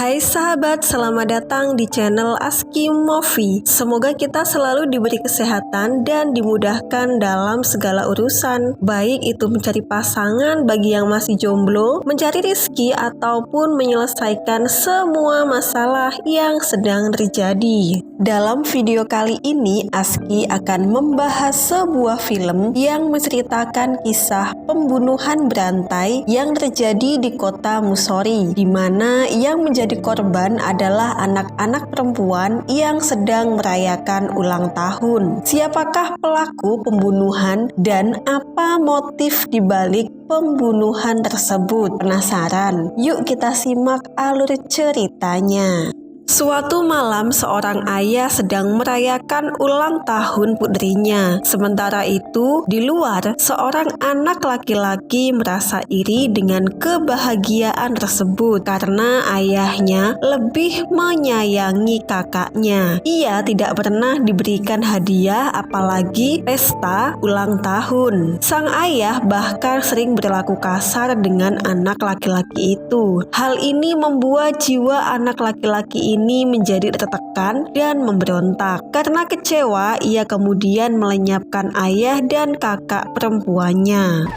Hai sahabat, selamat datang di channel Aski Movie. Semoga kita selalu diberi kesehatan dan dimudahkan dalam segala urusan, baik itu mencari pasangan bagi yang masih jomblo, mencari rezeki ataupun menyelesaikan semua masalah yang sedang terjadi. Dalam video kali ini, Aski akan membahas sebuah film yang menceritakan kisah pembunuhan berantai yang terjadi di kota Musori, di mana yang menjadi korban adalah anak-anak perempuan yang sedang merayakan ulang tahun. Siapakah pelaku pembunuhan dan apa motif dibalik pembunuhan tersebut? Penasaran? Yuk kita simak alur ceritanya. Suatu malam, seorang ayah sedang merayakan ulang tahun putrinya. Sementara itu, di luar, seorang anak laki-laki merasa iri dengan kebahagiaan tersebut karena ayahnya lebih menyayangi kakaknya. Ia tidak pernah diberikan hadiah, apalagi pesta ulang tahun. Sang ayah bahkan sering berlaku kasar dengan anak laki-laki itu. Hal ini membuat jiwa anak laki-laki ini menjadi tertekan dan memberontak. Karena kecewa, ia kemudian melenyapkan ayah dan kakak perempuannya.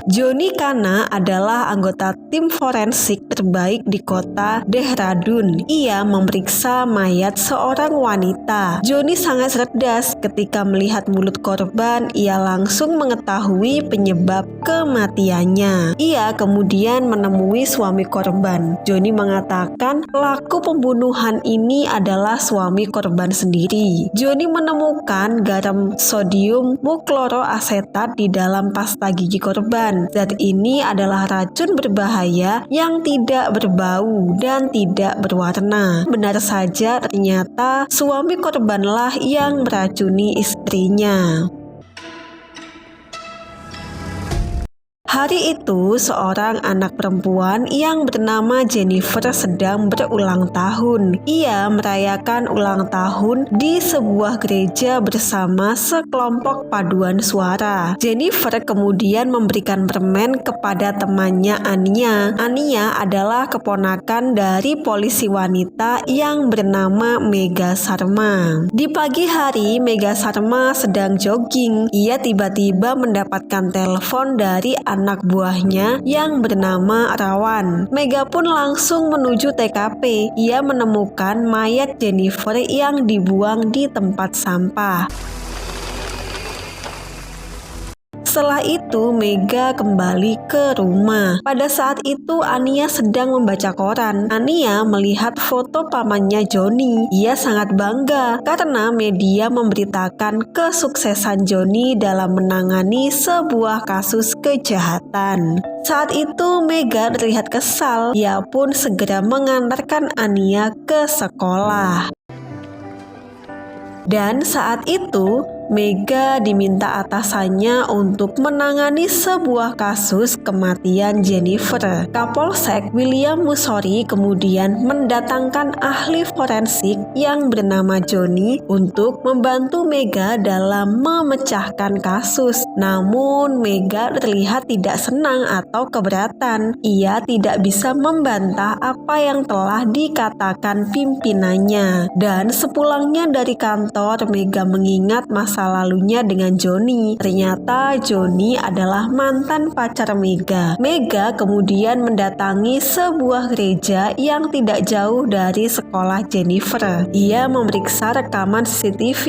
Johnny Khanna adalah anggota tim forensik terbaik di kota Dehradun. Ia memeriksa mayat seorang wanita. Johnny sangat cerdas ketika melihat mulut korban. Ia langsung mengetahui penyebab kematiannya. Ia kemudian menemui suami korban. Johnny mengatakan pelaku pembunuhan ini adalah suami korban sendiri. Johnny menemukan garam sodium mukloroasetat di dalam pasta gigi korban. Zat ini adalah racun berbahaya yang tidak berbau dan tidak berwarna. Benar saja, ternyata suami korbanlah yang meracuni istrinya. Hari itu, seorang anak perempuan yang bernama Jennifer sedang berulang tahun. Ia merayakan ulang tahun di sebuah gereja bersama sekelompok paduan suara. Jennifer kemudian memberikan permen kepada temannya Anya. Anya adalah keponakan dari polisi wanita yang bernama Megha Sharma. Di pagi hari, Megha Sharma sedang jogging. Ia tiba-tiba mendapatkan telepon dari anak buahnya yang bernama Rawan. Megha pun langsung menuju TKP. Ia menemukan mayat Jennifer yang dibuang di tempat sampah. Setelah itu, Megha kembali ke rumah. Pada saat itu, Anya sedang membaca koran. Anya melihat foto pamannya Johnny. Ia sangat bangga karena media memberitakan kesuksesan Johnny dalam menangani sebuah kasus kejahatan. Saat itu, Megha terlihat kesal. Ia pun segera mengantarkan Anya ke sekolah. Dan saat itu, Megha diminta atasannya untuk menangani sebuah kasus kematian Jennifer. Kapolsek William Musori kemudian mendatangkan ahli forensik yang bernama Johnny untuk membantu Megha dalam memecahkan kasus. Namun Megha terlihat tidak senang atau keberatan. Ia tidak bisa membantah apa yang telah dikatakan pimpinannya. Dan sepulangnya dari kantor, Megha mengingat masa lalunya dengan Johnny. Ternyata Johnny adalah mantan pacar Megha. Megha kemudian mendatangi sebuah gereja yang tidak jauh dari sekolah Jennifer. Ia memeriksa rekaman CCTV.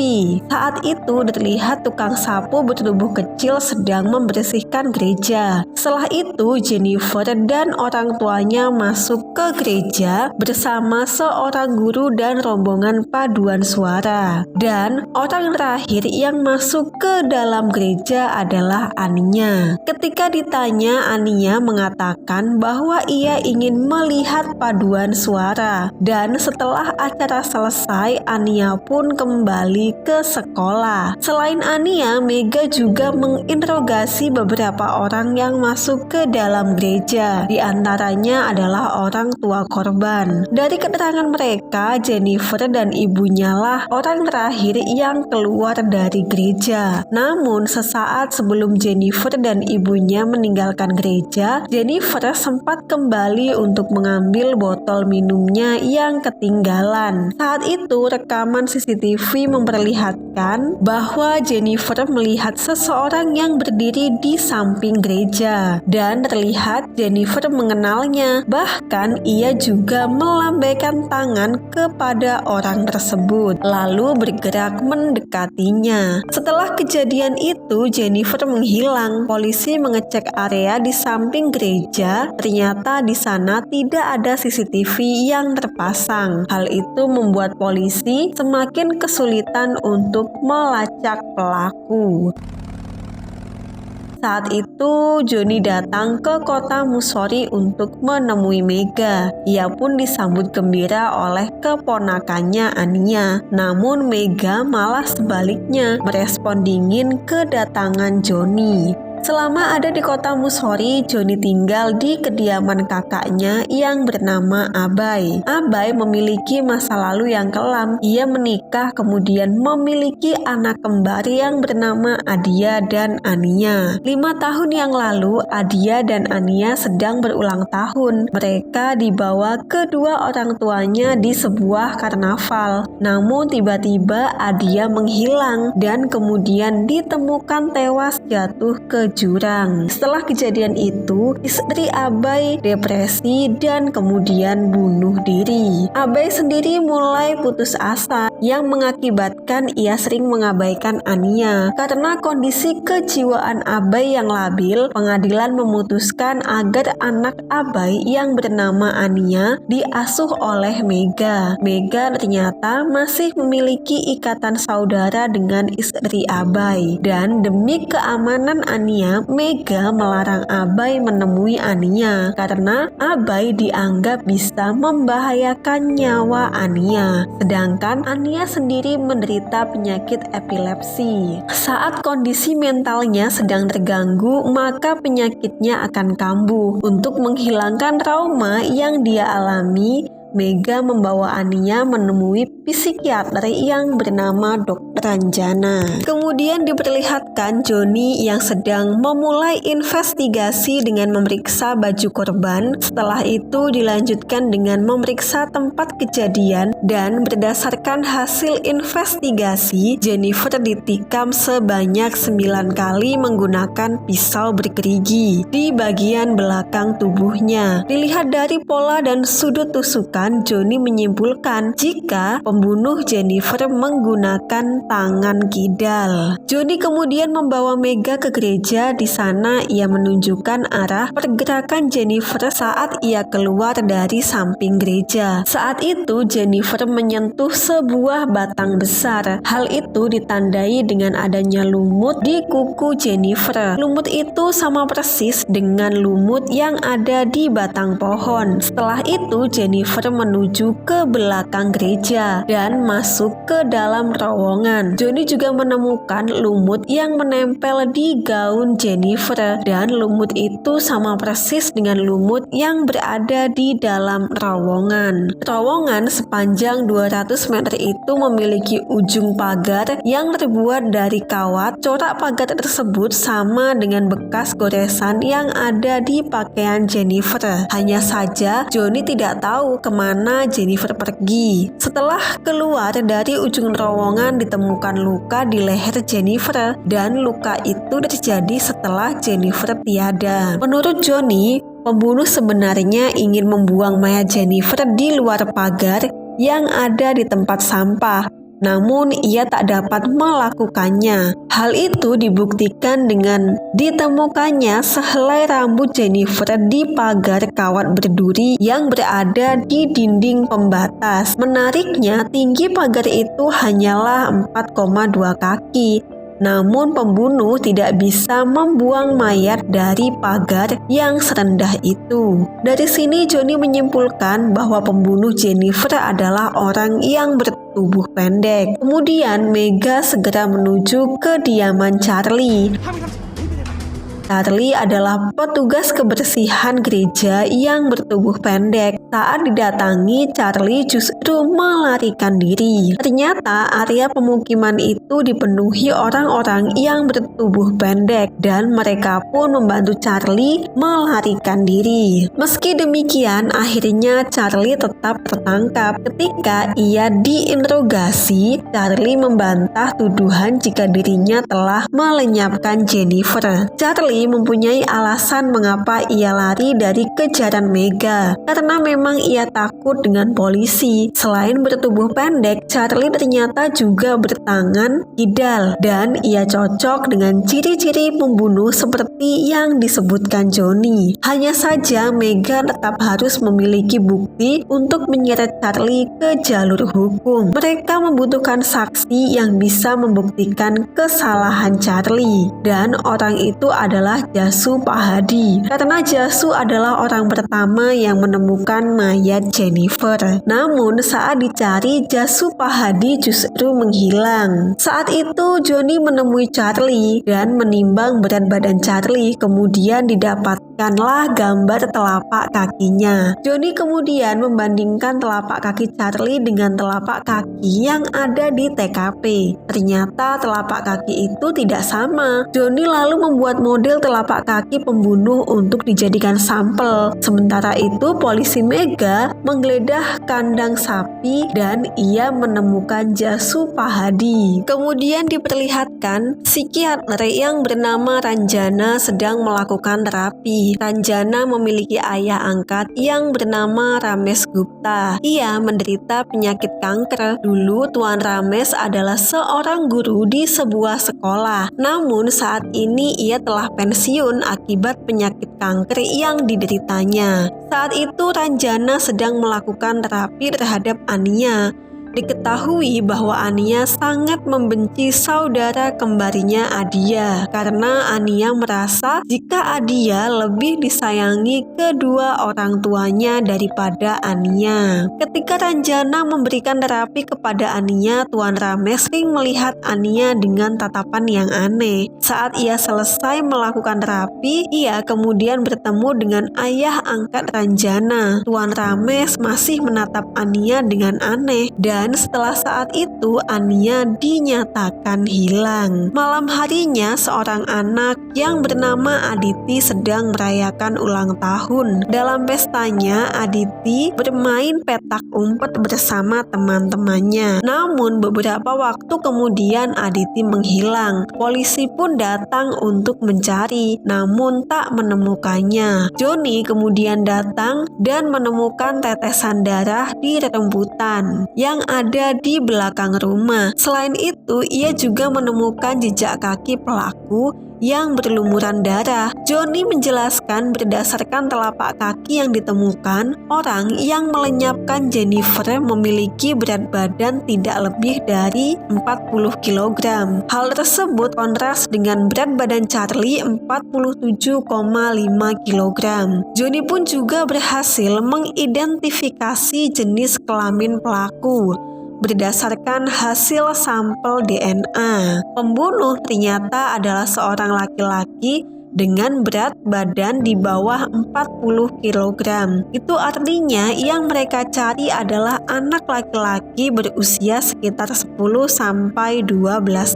Saat itu terlihat tukang sapu bertubuh kecil sedang membersihkan gereja. Setelah itu, Jennifer dan orang tuanya masuk ke gereja bersama seorang guru dan rombongan paduan suara. Dan orang terakhir yang masuk ke dalam gereja adalah Anya. Ketika ditanya, Anya mengatakan bahwa ia ingin melihat paduan suara. Dan setelah acara selesai, Anya pun kembali ke sekolah. Selain Anya, Megha juga menginterogasi beberapa orang yang masuk ke dalam gereja. Di antaranya adalah orang tua korban. Dari keterangan mereka, Jennifer dan ibunya lah orang terakhir yang keluar dari dari gereja. Namun sesaat sebelum Jennifer dan ibunya meninggalkan gereja, Jennifer sempat kembali untuk mengambil botol minumnya yang ketinggalan. Saat itu rekaman CCTV memperlihatkan bahwa Jennifer melihat seseorang yang berdiri di samping gereja dan terlihat Jennifer mengenalnya. Bahkan ia juga melambaikan tangan kepada orang tersebut lalu bergerak mendekatinya. Setelah kejadian itu, Jennifer menghilang. Polisi mengecek area di samping gereja. Ternyata di sana tidak ada CCTV yang terpasang. Hal itu membuat polisi semakin kesulitan untuk melacak pelaku. Saat itu, Johnny datang ke kota Missouri untuk menemui Mega. Ia pun disambut gembira oleh keponakannya Anya. Namun Mega malah sebaliknya merespon dingin kedatangan Johnny. Selama ada di kota Missouri, Johnny tinggal di kediaman kakaknya yang bernama Abai. Abai memiliki masa lalu yang kelam. Ia menikah kemudian memiliki anak kembar yang bernama Adia dan Ania. 5 tahun yang lalu, Adia dan Ania sedang berulang tahun. Mereka dibawa kedua orang tuanya di sebuah karnaval. Namun tiba-tiba Adia menghilang dan kemudian ditemukan tewas jatuh ke jurang. Setelah kejadian itu, istri Abai depresi dan kemudian bunuh diri. Abai sendiri mulai putus asa yang mengakibatkan ia sering mengabaikan Ania. Karena kondisi kejiwaan Abai yang labil, pengadilan memutuskan agar anak Abai yang bernama Ania diasuh oleh Mega. Mega ternyata masih memiliki ikatan saudara dengan istri Abai, dan demi keamanan Ania, Mega melarang Abai menemui Ania karena Abai dianggap bisa membahayakan nyawa Ania. Sedangkan Ania sendiri menderita penyakit epilepsi. Saat kondisi mentalnya sedang terganggu, maka penyakitnya akan kambuh. Untuk menghilangkan trauma yang dia alami, Mega membawa Ania menemui psikiater yang bernama Dr. Anjana. Kemudian diperlihatkan Johnny yang sedang memulai investigasi dengan memeriksa baju korban. Setelah itu dilanjutkan dengan memeriksa tempat kejadian, dan berdasarkan hasil investigasi, Jennifer ditikam sebanyak 9 kali menggunakan pisau bergerigi di bagian belakang tubuhnya. Dilihat dari pola dan sudut tusukan, Johnny menyimpulkan jika pembunuh Jennifer menggunakan tangan kidal. Johnny kemudian membawa Mega ke gereja. Di sana ia menunjukkan arah pergerakan Jennifer saat ia keluar dari samping gereja. Saat itu Jennifer menyentuh sebuah batang besar. Hal itu ditandai dengan adanya lumut di kuku Jennifer. Lumut itu sama persis dengan lumut yang ada di batang pohon. Setelah itu Jennifer menuju ke belakang gereja dan masuk ke dalam terowongan. Johnny juga menemukan lumut yang menempel di gaun Jennifer, dan lumut itu sama persis dengan lumut yang berada di dalam terowongan. Terowongan sepanjang 200 meter itu memiliki ujung pagar yang terbuat dari kawat. Corak pagar tersebut sama dengan bekas goresan yang ada di pakaian Jennifer. Hanya saja Johnny tidak tahu kemana Jennifer pergi. Setelah keluar dari ujung terowongan, ditemukan luka di leher Jennifer, dan luka itu terjadi setelah Jennifer tiada. Menurut Johnny, pembunuh sebenarnya ingin membuang mayat Jennifer di luar pagar yang ada di tempat sampah. Namun ia tak dapat melakukannya. Hal itu dibuktikan dengan ditemukannya sehelai rambut Jennifer di pagar kawat berduri yang berada di dinding pembatas. Menariknya, tinggi pagar itu hanyalah 4,2 kaki. Namun pembunuh tidak bisa membuang mayat dari pagar yang serendah itu. Dari sini Johnny menyimpulkan bahwa pembunuh Jennifer adalah orang yang bertubuh pendek. Kemudian Mega segera menuju kediaman Charlie. Charlie adalah petugas kebersihan gereja yang bertubuh pendek. Saat didatangi, Charlie justru melarikan diri. Ternyata area pemukiman itu dipenuhi orang-orang yang bertubuh pendek dan mereka pun membantu Charlie melarikan diri. Meski demikian, akhirnya Charlie tetap tertangkap. Ketika ia diinterogasi, Charlie membantah tuduhan jika dirinya telah melenyapkan Jennifer. Charlie mempunyai alasan mengapa ia lari dari kejaran Megha, karena memang ia takut dengan polisi. Selain bertubuh pendek, Charlie ternyata juga bertangan kidal dan ia cocok dengan ciri-ciri pembunuh seperti yang disebutkan Johnny. Hanya saja Megha tetap harus memiliki bukti untuk menyeret Charlie ke jalur hukum. Mereka membutuhkan saksi yang bisa membuktikan kesalahan Charlie, dan orang itu adalah Jasu Pahadi, karena Jasu adalah orang pertama yang menemukan mayat Jennifer. Namun saat dicari, Jasu Pahadi justru menghilang. Saat itu Johnny menemui Charlie dan menimbang berat badan Charlie, kemudian didapatkanlah gambar telapak kakinya. Johnny kemudian membandingkan telapak kaki Charlie dengan telapak kaki yang ada di TKP. Ternyata telapak kaki itu tidak sama. Johnny lalu membuat model telapak kaki pembunuh untuk dijadikan sampel. Sementara itu polisi Megha menggeledah kandang sapi dan ia menemukan Jasu Pahadi. Kemudian diperlihatkan psikiater yang bernama Ranjana sedang melakukan terapi. Ranjana memiliki ayah angkat yang bernama Ramesh Gupta. Ia menderita penyakit kanker. Dulu Tuan Ramesh adalah seorang guru di sebuah sekolah. Namun saat ini ia telah pensiun akibat penyakit kanker yang dideritanya. Saat itu Ranjana sedang melakukan terapi terhadap Ania. Diketahui bahwa Ania sangat membenci saudara kembarnya Adia karena Ania merasa jika Adia lebih disayangi kedua orang tuanya daripada Ania. Ketika Ranjana memberikan terapi kepada Ania, Tuan Ramesh sering melihat Ania dengan tatapan yang aneh. Saat ia selesai melakukan terapi, ia kemudian bertemu dengan ayah angkat Ranjana. Tuan Ramesh masih menatap Ania dengan aneh dan setelah saat itu Ania dinyatakan hilang. Malam harinya seorang anak yang bernama Aditi sedang merayakan ulang tahun. Dalam pestanya Aditi bermain petak umpet bersama teman-temannya. Namun beberapa waktu kemudian Aditi menghilang. Polisi pun datang untuk mencari, namun tak menemukannya. Johnny kemudian datang dan menemukan tetesan darah di rembutan yang ada di belakang rumah. Selain itu, ia juga menemukan jejak kaki pelaku yang berlumuran darah. Johnny menjelaskan berdasarkan telapak kaki yang ditemukan, orang yang melenyapkan Jennifer memiliki berat badan tidak lebih dari 40 kg. Hal tersebut kontras dengan berat badan Charlie 47,5 kg. Johnny pun juga berhasil mengidentifikasi jenis kelamin pelaku berdasarkan hasil sampel DNA. Pembunuh ternyata adalah seorang laki-laki dengan berat badan di bawah 40 kg. Itu artinya yang mereka cari adalah anak laki-laki berusia sekitar 10-12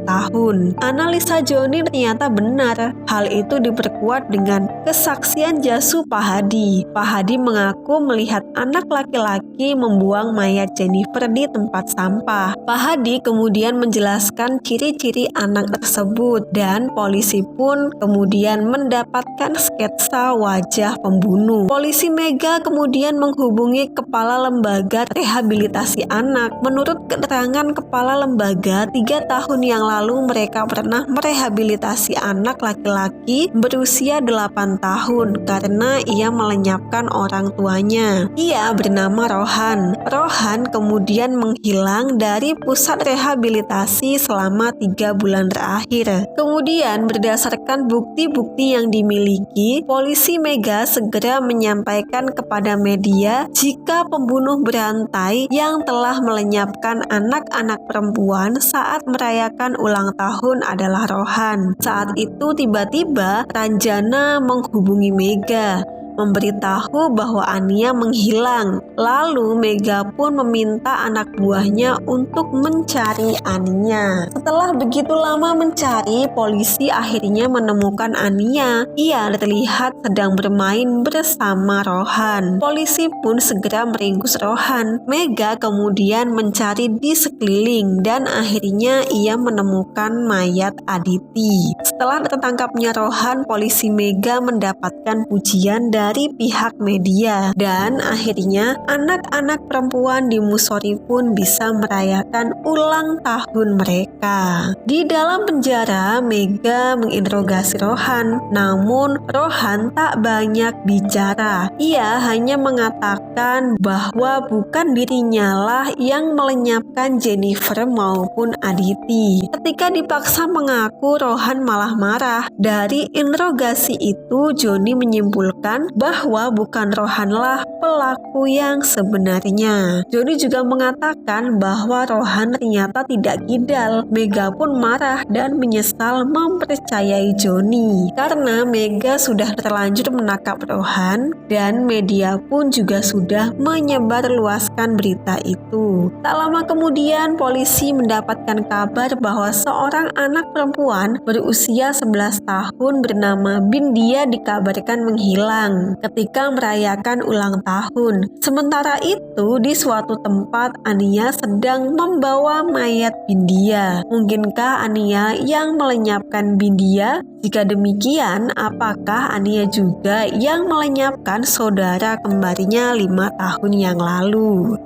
tahun. Analisa Johnny ternyata benar. Hal itu diperkuat dengan kesaksian Jasu Pahadi. Pahadi mengaku melihat anak laki-laki membuang mayat Jennifer di tempat sampah. Pahadi kemudian menjelaskan ciri-ciri anak tersebut dan polisi pun kemudian mendapatkan sketsa wajah pembunuh. Polisi Megha kemudian menghubungi kepala lembaga rehabilitasi anak. Menurut keterangan kepala lembaga, 3 tahun yang lalu mereka pernah merehabilitasi anak laki-laki berusia 8 tahun karena ia melenyapkan orang tuanya. Ia bernama Rohan. Rohan kemudian menghilang dari pusat rehabilitasi selama 3 bulan terakhir. Kemudian berdasarkan bukti-bukti bukti yang dimiliki, polisi Mega segera menyampaikan kepada media jika pembunuh berantai yang telah melenyapkan anak-anak perempuan saat merayakan ulang tahun adalah Rohan. Saat itu tiba-tiba Ranjana menghubungi Mega, memberitahu bahwa Ania menghilang. Lalu Mega pun meminta anak buahnya untuk mencari Ania. Setelah begitu lama mencari, polisi akhirnya menemukan Ania. Ia terlihat sedang bermain bersama Rohan. Polisi pun segera meringkus Rohan. Mega kemudian mencari di sekeliling dan akhirnya ia menemukan mayat Aditi. Setelah tertangkapnya Rohan, polisi Mega mendapatkan pujian dari pihak media dan akhirnya anak-anak perempuan di Musori pun bisa merayakan ulang tahun mereka. Di dalam penjara, Mega menginterogasi Rohan, namun Rohan tak banyak bicara. Ia hanya mengatakan bahwa bukan dirinya lah yang melenyapkan Jennifer maupun Aditi. Ketika dipaksa mengaku, Rohan malah marah. Dari interogasi itu, Joni menyimpulkan bahwa bukan Rohanlah pelaku yang sebenarnya. Joni juga mengatakan bahwa Rohan ternyata tidak kidal. Mega pun marah dan menyesal mempercayai Joni karena Mega sudah terlanjur menangkap Rohan dan media pun juga sudah menyebarluaskan berita itu. Tak lama kemudian polisi mendapatkan kabar bahwa seorang anak perempuan berusia 11 tahun bernama Bindia dikabarkan menghilang ketika merayakan ulang tahun. Sementara itu, di suatu tempat Ania sedang membawa mayat Bindia. Mungkinkah Ania yang melenyapkan Bindia? Jika demikian, apakah Ania juga yang melenyapkan saudara kembarnya 5 tahun yang lalu?